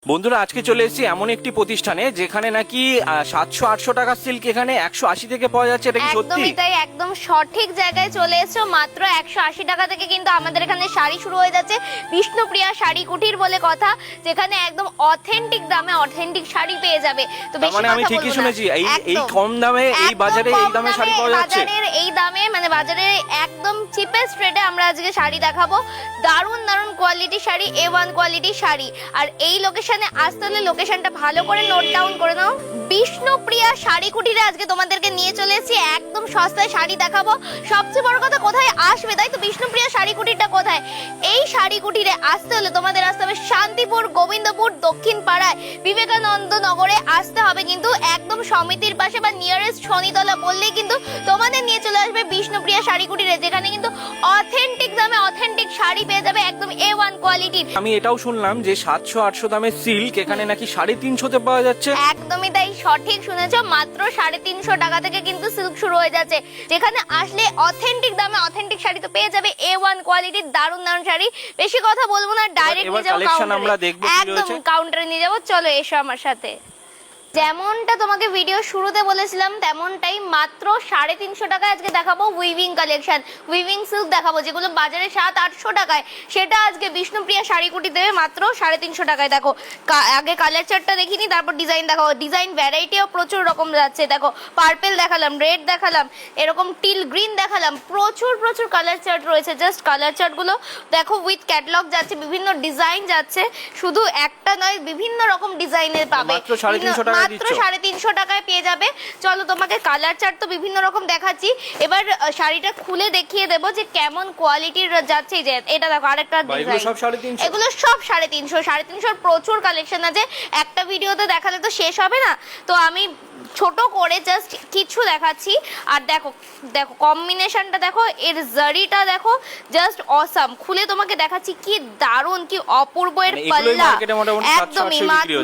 বন্ধুরা আজকে চলে এসেছি এমন একটি প্রতিষ্ঠানে যেখানে নাকি 700-800 টাকার সিল্ক এখানে 180 থেকে পাওয়া যাচ্ছে। এটা কি সত্যি? একদমই তাই, একদম সঠিক জায়গায় চলে এসেছো। মাত্র 180 টাকা থেকে কিন্তু আমাদের এখানে শাড়ি শুরু হয়ে যাচ্ছে। বিষ্ণুপ্রিয়া শাড়ি কুটির বলে কথা, যেখানে একদম অথেন্টিক দামে অথেন্টিক শাড়ি পেয়ে যাবে। তো বেশি মানে আমি কথা ঠিকই বলবো না। শুনেছি, এই একদম। কম দামে এই বাজারে এই দামে শাড়ি পাওয়া যাচ্ছে। বাজারের এই দামে মানে বাজারে একদম চিপেস্ট রেটে আমরা আজকে শাড়ি দেখাবো। দারুণ দারুণ quality sari, A1 quality sari. আর এই লোকেশনে আসতে হলে লোকেশনটা ভালো করে নোট ডাউন করে নাও। বিষ্ণুপ্রিয়া শাড়ি কুটিরে আজকে তোমাদেরকে নিয়ে চলে এসেছি, একদম সস্তায় শাড়ি দেখাবো। সবচেয়ে বড় কথা, কোথায় আসবে তাই তো? বিষ্ণুপ্রিয়া শাড়ি কুটিরটা কোথায়? এই শাড়ি কুটিরে আসতে হলে তোমাদের আসতে হবে শান্তিপুর, গোবিন্দপুর, দক্ষিণ পাড়ায়, বিবেকানন্দ নগরে আসতে হবে। কিন্তু একদম সমিতির পাশে বা নিয়ারেস্ট শনিতলা বললেই কিন্তু তোমাদের নিয়ে চলে আসবে বিষ্ণুপ্রিয়া শাড়ি কুটিরে, যেখানে কিন্তু অথেন্টিক দামে অথেন্টিক শাড়ি পেয়ে যাবে, একদম A1 কোয়ালিটির। আমি এটাও শুনলাম যে 700-800 দামের সিল্ক এখানে নাকি 350 তে পাওয়া যাচ্ছে। একদমই তাই, সঠিক শুনেছো। মাত্র 350 টাকা থেকে কিন্তু সিল্ক শুরু হয়ে যাচ্ছে, যেখানে আসলে অথেন্টিক দামে অথেন্টিক শাড়ি তো পেয়ে যাবে A1 কোয়ালিটির দারুণ দারুণ শাড়ি। বেশি কথা বলবো না, ডাইরেক্ট নিয়ে যাবো কাউন্টারে। একদম কাউন্টারে নিয়ে যাবো, চলো এসো আমার সাথে। যেমনটা তোমাকে ভিডিও শুরুতে বলেছিলাম তেমনটাই, মাত্র 350 টাকায় আজকে দেখাবো উইভিং কালেকশন, উইভিং সিল্ক দেখাবো, যেগুলো বাজারে 700-800 টাকায়, সেটা আজকে বিষ্ণুপ্রিয়া শাড়ি কুটি দেবে মাত্র 350 টাকায়। দেখো আগে কালার চার্টটা দেখিনি, তারপর ডিজাইন দেখাবো। ডিজাইন ভ্যারাইটিও প্রচুর রকম যাচ্ছে। দেখো পার্পেল দেখালাম, রেড দেখালাম, এরকম টিল গ্রিন দেখালাম, প্রচুর প্রচুর কালার চার্ট রয়েছে। জাস্ট কালার চার্টগুলো দেখো, উইথ ক্যাটালগ যাচ্ছে, বিভিন্ন ডিজাইন যাচ্ছে, শুধু একটা নয়, বিভিন্ন রকম ডিজাইনের পাবে। মাত্র 350 টাকা মাত্র 350 টাকায় পেয়ে যাবে। চলো তোমাকে কালার চার্ট তো বিভিন্ন রকম দেখাচ্ছি, এবার শাড়িটা খুলে দেখিয়ে দেবো যে কেমন কোয়ালিটির যাচ্ছে। যে এটা দেখো আরেকটা ডিজাইন, এগুলো সব 350। 350 প্রচুর কালেকশন আছে, একটা ভিডিওতে দেখালে তো শেষ হবে না, তো আমি ছোট করে জাস্ট কিছু দেখাচ্ছি। আর দেখো দেখো কম্বিনেশনটা দেখো, এর জারিটা দেখো, জাস্ট অসাম। খুলে তোমাকে দেখাচ্ছি, কি দারুণ, কি অপূর্ব এর পাল্লা। একদমই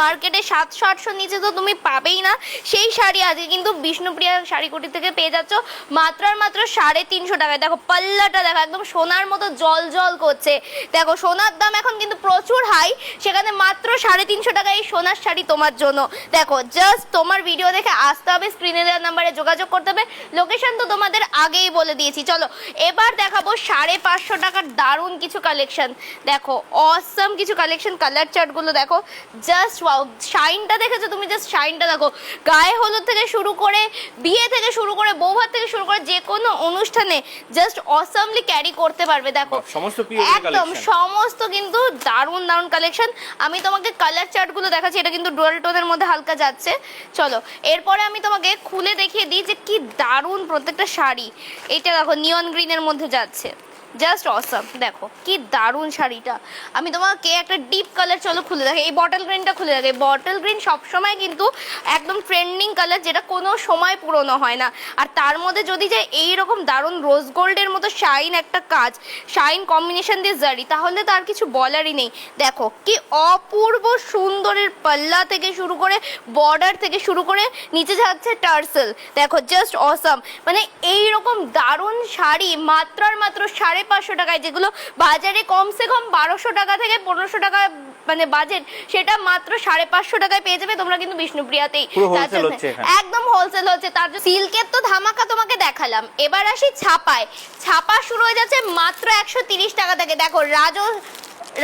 মার্কেটে 700-800 নিচে তো তুমি পাবেই না। সেই শাড়ি আজকে কিন্তু বিষ্ণুপ্রিয়া শাড়ি কুটি থেকে পেয়ে যাচ্ছ মাত্র আর মাত্র 350 টাকায়। দেখো পাল্লাটা দেখো, একদম সোনার মতো জল জল করছে। দেখো সোনার দাম এখন কিন্তু প্রচুর হাই, সেখানে মাত্র 350 টাকায় এই সোনার শাড়ি তোমার জন্য। দেখো জাস্ট তোমার ভিডিও দেখে আসতে হবে, স্ক্রিনে দেওয়া নাম্বারে যোগাযোগ করতে হবে। লোকেশন তো তোমাদের আগেই বলে দিয়েছি। চলো এবার দেখাবো 550 টাকার দারুণ কিছু কালেকশন। দেখো অসাম কিছু কালেকশন, কালার চার্টগুলো দেখো, জাস্ট ওয়াও। শাইনটা দেখেছো তুমি? জাস্ট শাইনটা দেখো। গায়ে হলুদ থেকে শুরু করে, বিয়ে থেকে শুরু করে, বৌভাত থেকে শুরু করে, যে কোনো অনুষ্ঠানে জাস্ট অসামলি ক্যারি করতে পারবে। দেখো একদম সমস্ত কিন্তু দারুণ দারুণ কালেকশন। আমি তোমাকে কালার চার্টগুলো দেখাচ্ছি, এটা কিন্তু ডুয়াল টোনের মধ্যে হালকা যাচ্ছে। চলো এরপরে আমি তোমাকে খুলে দেখিয়ে দিই যে কি দারুণ প্রত্যেকটা শাড়ি। এটা দেখো নিয়ন গ্রিনের মধ্যে যাচ্ছে, জাস্ট অসাম। দেখো কি দারুণ শাড়িটা। আমি তোমাকে একটা ডিপ কালার, চলো খুলে দেখে, এই বটল গ্রিনটা খুলে দেখে। বটল গ্রিন সবসময় কিন্তু একদম ট্রেন্ডিং কালার, যেটা কোনো সময় পুরনো হয় না। আর তার মধ্যে যদি যে এইরকম দারুণ রোজ গোল্ডের মতো শাইন একটা কাজ, শাইন কম্বিনেশন দিয়ে জারি, তাহলে তো আর কিছু বলারই নেই। দেখো কি অপূর্ব সুন্দরের পাল্লা থেকে শুরু করে, বর্ডার থেকে শুরু করে, নিচে যাচ্ছে টার্সেল। দেখো জাস্ট অসাম। মানে এইরকম দারুণ শাড়ি মাত্র আর মাত্র 550 টাকায়, যেগুলো বাজারে কমসে কম 1200 টাকা থেকে 1500 টাকা মানে বাজেট, সেটা মাত্র 550 টাকায় পেয়ে যাবে তোমরা কিন্তু বিষ্ণুপ্রিয়াতেই। একদম হোলসেল হচ্ছে। তার জন্য সিল্কের তো ধামাকা তোমাকে দেখালাম, এবার আসি ছাপায়। ছাপা শুরু হয়ে যাচ্ছে মাত্র 130 টাকা থেকে। দেখো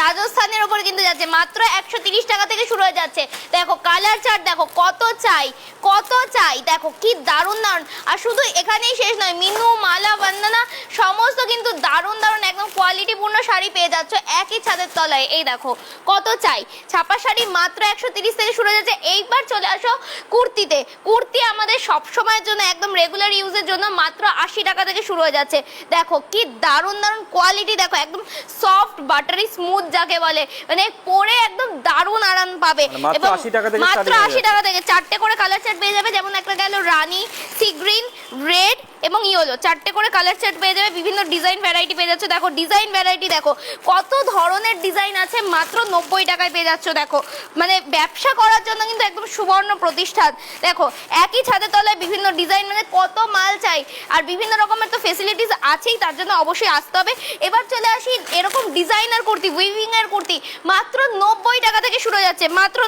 রাজস্থানের ওপর কিন্তু যাচ্ছে, মাত্র 130 টাকা থেকে শুরু হয়ে যাচ্ছে। দেখো কালার চার্ট দেখো, কত চাই কত চাই। দেখো কি দারুণ দারুণ। আর শুধু এখানেই শেষ নয়, মিনু, মালা, বন্দনা সমস্ত কিন্তু দারুণ দারুণ একদম কোয়ালিটিপূর্ণ শাড়ি পেয়ে যাচ্ছ একই ছাদের তলায়। এই দেখো কত চাই। ছাপা শাড়ি মাত্র 130 থেকে শুরু হয়ে যাচ্ছে। এইবার চলে আসো কুর্তিতে। কুর্তি আমাদের সবসময়ের জন্য একদম রেগুলার ইউজের জন্য মাত্র 80 টাকা থেকে শুরু হয়ে যাচ্ছে। দেখো কি দারুণ দারুণ কোয়ালিটি। দেখো একদম সফট বাটারি স্মুথ যাকে বলে, মানে পরে একদম দারুণ আরাম পাবে। এবং মাত্র 80 টাকা থেকে 4টে করে কালার চার্ট পেয়ে যাবে। যেমন একটা গেল রানী, সি গ্রিন, রেড এবং ইয়েলো, চারটে করে কালার চার্ট পেয়ে যাবে, বিভিন্ন ডিজাইন ভ্যারাইটি পেয়ে যাচ্ছে। দেখো ডিজাইন ভ্যারাইটি দেখো কত ধরনের ডিজাইন আছে, মাত্র 90 টাকায় পেয়ে যাচ্ছ। দেখো মানে ব্যবসা করার জন্য কিন্তু একদম সুবর্ণ প্রতিষ্ঠান। দেখো একই ছাদের তলায় বিভিন্ন ডিজাইন, মানে কত মাল চাই, আর বিভিন্ন রকমের তো ফেসিলিটিস আছেই, তার জন্য অবশ্যই আসতে হবে। এবার চলে আসি এরকম ডিজাইনার কুর্তি, উইভিং এর কুর্তি মাত্র 90 টাকা থেকে শুরু হয়ে যাচ্ছে, মাত্র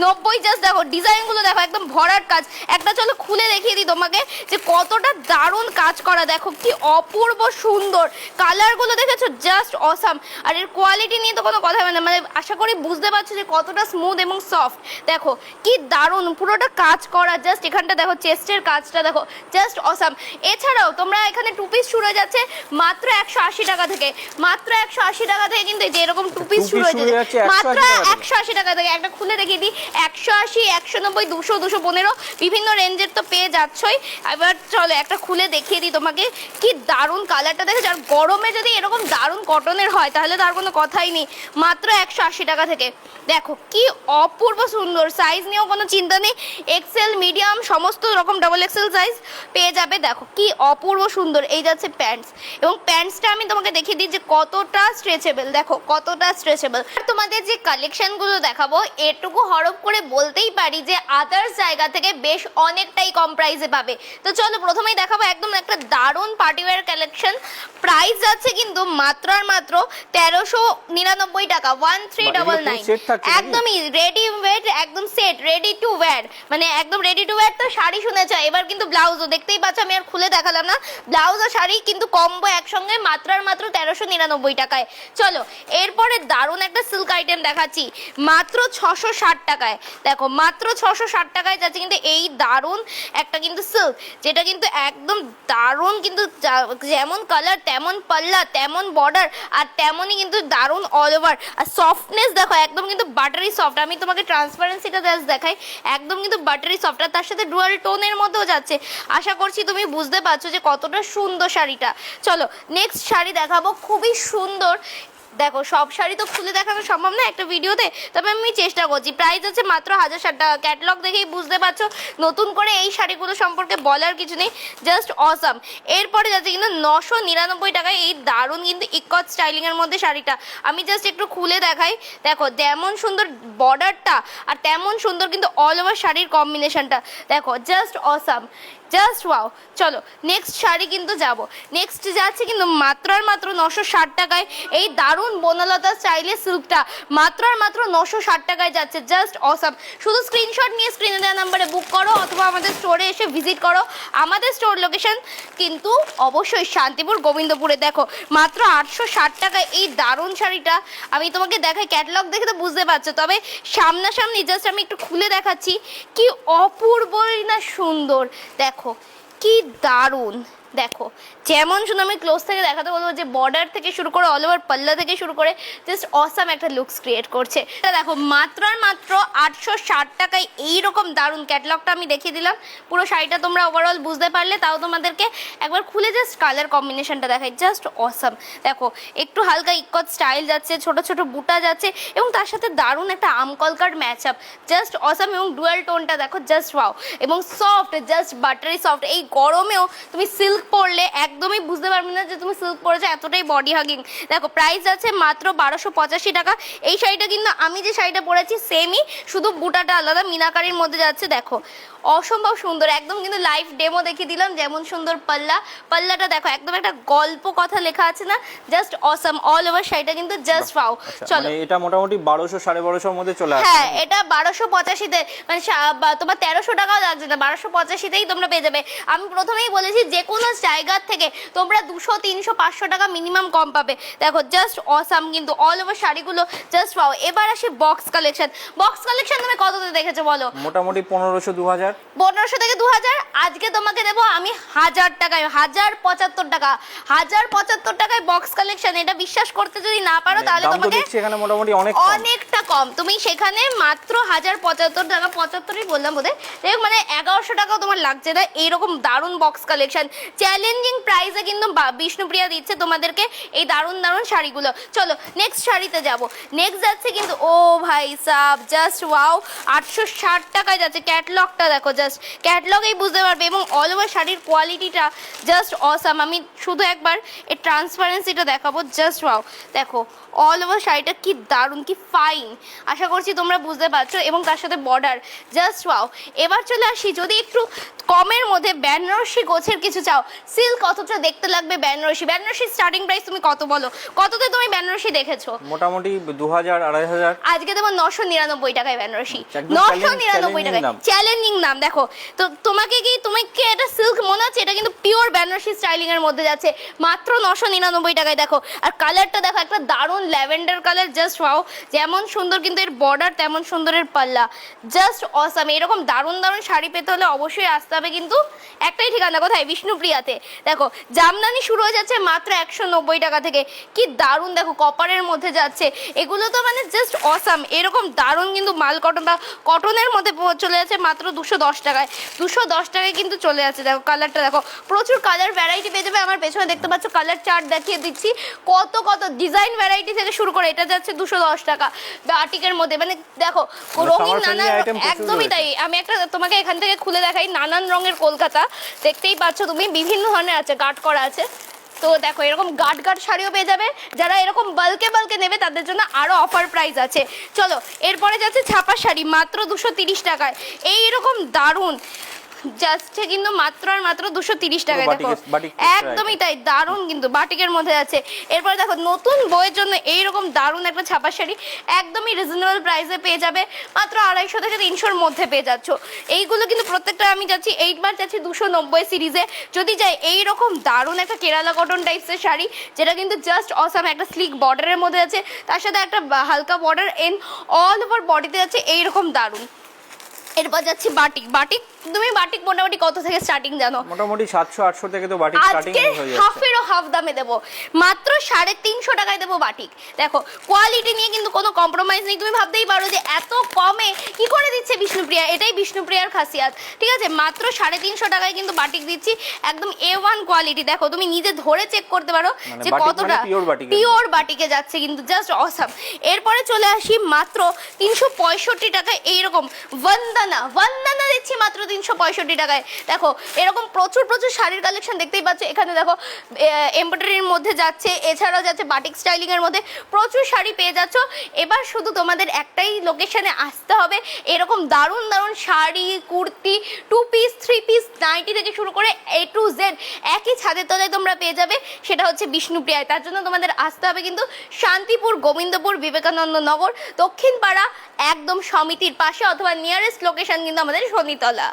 90। জাস্ট দেখো ডিজাইনগুলো দেখো একদম ভরার কাজ। একটা চলো খুলে দেখিয়ে দিই তোমাকে যে কতটা দারুণ কাজ করা, দেখো কি অপূর্ব সুন্দর, কালারগুলো দেখেছো জাস্ট অসাম। আর এর কোয়ালিটি নিয়ে তো কোনো কথা হবে না, মানে আশা করি বুঝতে পারছো যে কতটা স্মুথ এবং সফট। দেখো কি দারুণ পুরোটা কাজ করা, জাস্ট এখানটা দেখো চেস্টের কাজটা দেখো জাস্ট অসাম। এছাড়াও তোমরা এখানে টু পিস শুরু হয়ে যাচ্ছে মাত্র 180 টাকা থেকে, মাত্র 180 টাকা থেকে কিন্তু যে এরকম টু পিস শুরু হয়ে যাচ্ছে মাত্র 180 টাকা থেকে। একটা খুলে দেখিয়ে দিই, 180, 190, 200, 215 বিভিন্ন রেঞ্জের তো পেয়ে যাচ্ছই। এবার চলো একটা খুলে দেখিয়ে দিই তোমাকে, কি দারুণ কালারটা দেখেছো। আর গরমে যদি এরকম দারুণ কটনের হয় তাহলে তার কোনো কথাই নেই, মাত্র 180 টাকা থেকে। দেখো কি অপূর্ব সুন্দর, সাইজ নিয়েও কোনো চিন্তা নেই, এক্সেল মিডিয়াম সমস্ত রকম ডাবল এক্সেল সাইজ পেয়ে যাবে। দেখো কি অপূর্ব সুন্দর। এই যাচ্ছে প্যান্টস, এবং প্যান্টসটা আমি তোমাকে দেখিয়ে দিই যে কতটা স্ট্রেচেবল, দেখো কতটা স্ট্রেচেবল। আর তোমাদের যে কালেকশনগুলো দেখাবো এটুকু হরফ করে বলতেই পারি যে আদার্স জায়গা থেকে বেশ অনেকটাই কম প্রাইসে পাবে। তো চলো প্রথমেই দেখাবো একদম একটা দারুণ পার্টিওয়্যার কালেকশন। প্রাইস যাচ্ছে কিন্তু মাত্র আর মাত্র 1399 টাকা, 1399। একদমই রেডিমেড, একদম সেট, রেডি টু ওয়্যার, মানে একদম রেডি টু ওয়্যার। তো শাড়ি শুনেছ, এবার কিন্তু ব্লাউজও দেখতেই পাচ্ছ, আমি আর খুলে দেখালাম না, ব্লাউজ আর শাড়ি কিন্তু কম্বো একসঙ্গে মাত্র আর মাত্র 1399 টাকায়। চলো এরপরে দারুণ একটা সিল্ক আইটেম দেখাচ্ছি মাত্র 660 টাকায়। দেখো মাত্র 660 টাকায় যাচ্ছে কিন্তু এই দারুণ একটা কিন্তু সিল্ক, যেটা কিন্তু একদম দারুণ, কিন্তু যেমন কালার তেমন পাল্লা তেমন বর্ডার আর তেমনই কিন্তু দারুণ অল ওভার। আর সফটনেস দেখো একদম কিন্তু বাটারি সফট, আমি তোমাকে ট্রান্সপারেন্সিটা জাস্ট দেখাই, একদম কিন্তু বাটারি সফট। আর তার সাথে ডুয়াল টোনের মধ্যেও যাচ্ছে, আশা করছি তুমি বুঝতে পারছো যে কতটা সুন্দর শাড়িটা। চলো নেক্সট শাড়ি দেখাবো, খুবই সুন্দর। দেখো সব শাড়ি তো খুলে দেখানো সম্ভব না একটা ভিডিওতে, তবে আমি চেষ্টা করছি। প্রাইস আছে মাত্র 1060 টাকা, ক্যাটালগ দেখেই বুঝতে পারছো, নতুন করে এই শাড়িগুলো সম্পর্কে বলার কিছু নেই, জাস্ট অসাম। এরপরে যাচ্ছে কিন্তু 999 টাকায় এই দারুণ কিন্তু ইকট স্টাইলিং এর মধ্যে শাড়িটা, আমি জাস্ট একটু খুলে দেখাই। দেখো যেমন সুন্দর বর্ডারটা আর তেমন সুন্দর কিন্তু অল ওভার শাড়ির কম্বিনেশনটা, দেখো জাস্ট অসাম, জাস্ট ওয়াও। চলো নেক্সট শাড়ি কিন্তু যাব, নেক্সট যাচ্ছে কিন্তু মাত্র আর মাত্র 960 টাকায় এই দারুণ বনলতা স্টাইলের সিল্কটা, মাত্র আর মাত্র 960 টাকায় যাচ্ছে, জাস্ট অসাম। শুধু স্ক্রিনশট নিয়ে স্ক্রিনে দেওয়া নাম্বারে বুক করো অথবা আমাদের স্টোরে এসে ভিজিট করো। আমাদের স্টোর লোকেশন কিন্তু অবশ্যই শান্তিপুর গোবিন্দপুরে। দেখো মাত্র 860 টাকায় এই দারুণ শাড়িটা, আমি তোমাকে দেখাই, ক্যাটালগ দেখে তো বুঝতে পারছো, তবে সামনাসামনি জাস্ট আমি একটু খুলে দেখাচ্ছি, কি অপূর্বই না সুন্দর। দেখো কি দারুণ, দেখো যেমন শুধু আমি ক্লোজ থেকে দেখাতে বলবো যে বর্ডার থেকে শুরু করে অল ওভার পাল্লা থেকে শুরু করে জাস্ট অসাম একটা লুকস ক্রিয়েট করছে। দেখো মাত্র আর মাত্র 860 টাকায় এইরকম দারুণ, ক্যাটালগটা আমি দেখিয়ে দিলাম, পুরো শাড়িটা তোমরা ওভারঅল বুঝতে পারলে, তাও তোমাদেরকে একবার খুলে জাস্ট কালার কম্বিনেশনটা দেখাই, জাস্ট অসাম। দেখো একটু হালকা ইকট স্টাইল যাচ্ছে, ছোট ছোট বুটা যাচ্ছে, এবং তার সাথে দারুণ একটা আমকলকার ম্যাচ আপ, জাস্ট অসাম। এবং ডুয়াল টোনটা দেখো জাস্ট ওয়াও, এবং সফট, জাস্ট বাটারি সফট। এই গরমেও তুমি সিল্ক পরলে একদমই বুঝতে পারবে না যে তুমি সিল্ক পরেছো, এতটাই বডি হাগিং। দেখো প্রাইস আছে মাত্র 1285 টাকা। এই শাড়িটা কিন্তু আমি যে শাড়িটা পরেছি সেমই, শুধু বুটাটা আলাদা, মিনাকারির মধ্যে যাচ্ছে। দেখো অসম্ভব সুন্দর, একদম কিন্তু লাইভ ডেমো দেখিয়ে দিলাম, যেমন সুন্দর পাল্লা, পাল্লাটা দেখো একদম একটা গল্প কথা লেখা আছে না, জাস্ট অসাম। অল ওভার শাড়িটা কিন্তু জাস্ট ওয়াও। চলো এটা মোটামুটি 1200 1250 এর মধ্যে চলে আসে। হ্যাঁ এটা 1285 তে, মানে তোমার 1300 টাকাও লাগছে না, 1285 তেই তোমরা পেয়ে যাবে। আমি প্রথমেই বলেছি যে কোনো জায়গার থেকে তোমরা 200, 300, 500 টাকা মিনিমাম কম পাবে। দেখো জাস্ট অসাম কিন্তু অল ওভার শাড়িগুলো, জাস্ট ওয়াও। এবার আসি বক্স কালেকশন। বক্স কালেকশন তুমি কততে দেখেছো বলো? মোটামুটি 1500 2000, 1500 থেকে 2000। আজকে তোমাকে দেবো আমি 1000 টাকায়, 1075 টাকা, 1075 টাকায় বক্স কালেকশন। এটা বিশ্বাস করতে যদি না পারো তাহলে তোমাকে এখানে মোটামুটি অনেকটা কম, তুমি সেখানে মাত্র 1075 টাকা, 75ই বললাম বোধহয়, মানে 1100 টাকাও তোমার লাগছে না। এইরকম দারুণ বক্স কালেকশন, চ্যালেঞ্জিং প্রাইসে কিন্তু বিষ্ণুপ্রিয়া দিচ্ছে তোমাদেরকে এই দারুণ দারুণ শাড়িগুলো। চলো নেক্সট শাড়িতে যাব। নেক্সট যাচ্ছে কিন্তু ও ভাই সাব জাস্ট ওয়াও, 860 টাকায় যাচ্ছে। ক্যাটলগটা দেখো, জাস্ট ক্যাটলগেই বুঝতে পারবে এবং অল ওভার শাড়ির কোয়ালিটিটা জাস্ট অসাম। আমি শুধু একবার এই ট্রান্সপারেন্সিটা দেখাবো, জাস্ট ওয়াও দেখো অল ওভার শাড়িটা কি দারুণ, কি ফাইন। আশা করছি তোমরা বুঝতে পারছো এবং তার সাথে বর্ডার, জাস্ট ওয়াও। এবার চলে আসি, যদি একটু কমের মধ্যে বেনারসি গোছের কিছু চাও, সিল্ক কতটা দেখতে লাগবে বেনারসি, বেনারসি স্টার্টিং প্রাইস তুমি কত বলো, কততে তুমি বেনারসি দেখেছো? মোটামুটি 2000 2500। আজকে দেবো 999 টাকায় বেনারসি, একদম 999 টাকায়। নাম। চ্যালেঞ্জিং নাম। দেখো তো তোমাকে কি, তুমি কি এটা সিল্ক মনে হচ্ছে? এটা কিন্তু পিওর বেনারসি স্টাইলিং এর মধ্যে যাচ্ছে মাত্র 999 টাকায়। দেখো আর কালারটা দেখো, একটা দারুণ ল্যাভেন্ডার কালার, জাস্ট ওয়াও। যেমন সুন্দর কিন্তু এর বর্ডার, তেমন সুন্দরের পাল্লা, জাস্ট অসাম। এরকম দারুণ দারুণ শাড়ি পেতে হলে অবশ্যই আসতে হবে কিন্তু একটাই ঠিকানা, কোথায়? বিষ্ণুপ্রিয়াতে। দেখো জামদানি শুরু হয়ে যাচ্ছে মাত্র 190 টাকা থেকে, কি দারুণ দেখো কপারের মধ্যে যাচ্ছে। এগুলো তো মানে জাস্ট অসাম। এরকম দারুণ কিন্তু মাল কটন বা কটনের মধ্যে চলে যাচ্ছে মাত্র 210 টাকায়। 210 টাকায় কিন্তু চলে যাচ্ছে। দেখো কালারটা দেখো, প্রচুর কালার ভ্যারাইটি পেয়ে যাবে। আমার পেছনে দেখতে পাচ্ছ কালার চার্ট দেখিয়ে দিচ্ছি, কত কত ডিজাইন ভ্যারাইটি থেকে শুরু করে এটা যাচ্ছে 210 টাকা বাটিকের মধ্যে। মানে দেখো রঙিন নানান, একদমই তাই। আমি একটা তোমাকে এখান থেকে খুলে দেখাই, নানান রঙের কলকাতা দেখতেই পাচ্ছ তুমি, বিভিন্ন ধরনের আছে, গার্ড করা আছে। তো দেখো এরকম গার্ড গার্ড শাড়িও পেয়ে যাবে। যারা এরকম বাল্কে বাল্কে নেবে তাদের জন্য আরো অফার প্রাইস আছে। চলো এরপরে যাচ্ছে ছাপা শাড়ি মাত্র 230 টাকায়। এইরকম দারুণ যাচ্ছে কিন্তু মাত্র আর মাত্র 230 টাকায়। দেখো একদমই তাই, দারুণ কিন্তু বাটিকের মধ্যে আছে। এরপর দেখো নতুন বইয়ের জন্য এইরকম দারুণ একটা ছাপা শাড়ি একদমই রিজনেবল প্রাইসে পেয়ে যাবে, মাত্র 250 থেকে 300-র মধ্যে পেয়ে যাচ্ছ। এইগুলো কিন্তু প্রত্যেকটা আমি যাচ্ছি 8 বার যাচ্ছি 290 সিরিজে। যদি যাই এইরকম দারুণ একটা কেরালা কটন টাইপসের শাড়ি, যেটা কিন্তু জাস্ট অসাম, একটা স্লিক বর্ডারের মধ্যে আছে, তার সাথে একটা হালকা বর্ডার এন অল ওভার বডিতে যাচ্ছে, এইরকম দারুণ। এরপর যাচ্ছি বাটিক। বাটিক তুমি বাটিক মোটামুটি কত থেকে স্টার্টিং জানো? মোটামুটি 700-800 থেকে তো বাটিক স্টার্টিং হয়ে যাচ্ছে। হাফেরও হাফ দামে দেবো, মাত্র 350 টাকায় দেবো বাটিক। দেখো কোয়ালিটি নিয়ে কিন্তু কোনো কম্প্রোমাইজ নেই। তুমি ভাবতেই পারো যে এত কমে কি করে দিচ্ছে বিষ্ণুপ্রিয়া, এটাই বিষ্ণুপ্রিয়ার খাসিয়াত, ঠিক আছে? মাত্র 350 টাকায় কিন্তু বাটিক দিচ্ছি, একদম A1 কোয়ালিটি। দেখো তুমি নিজে ধরে চেক করতে পারো যে কতটা পিওর বাটিকে যাচ্ছে, কিন্তু জাস্ট অসাম। এরপরে চলে আসি মাত্র 365 টাকায় এইরকম বন্দনা দিচ্ছি মাত্র 365 টাকায়। দেখো এরকম প্রচুর প্রচুর শাড়ির কালেকশন দেখতেই পাচ্ছ এখানে। দেখো এমব্রয়ডারির মধ্যে যাচ্ছে, এছাড়াও যাচ্ছে বাটিক স্টাইলিং এর মধ্যে, প্রচুর শাড়ি পেয়ে যাচ্ছ। এবার শুধু তোমাদের একটাই লোকেশনে আসতে হবে। এরকম দারুণ দারুণ sari, kurti, 2 piece 3 piece, nightie থেকে শুরু করে A to Z একই ছাদের তলায় তোমরা পেয়ে যাবে, সেটা হচ্ছে বিষ্ণুপ্রিয়ায়। তার জন্য তোমাদের আসতে হবে কিন্তু শান্তিপুর, গোবিন্দপুর, বিবেকানন্দ নগর, দক্ষিণ পাড়া, একদম সমিতির পাশে, অথবা নিয়ারেস্ট লোকেশন কিন্তু আমাদের শনিতলা।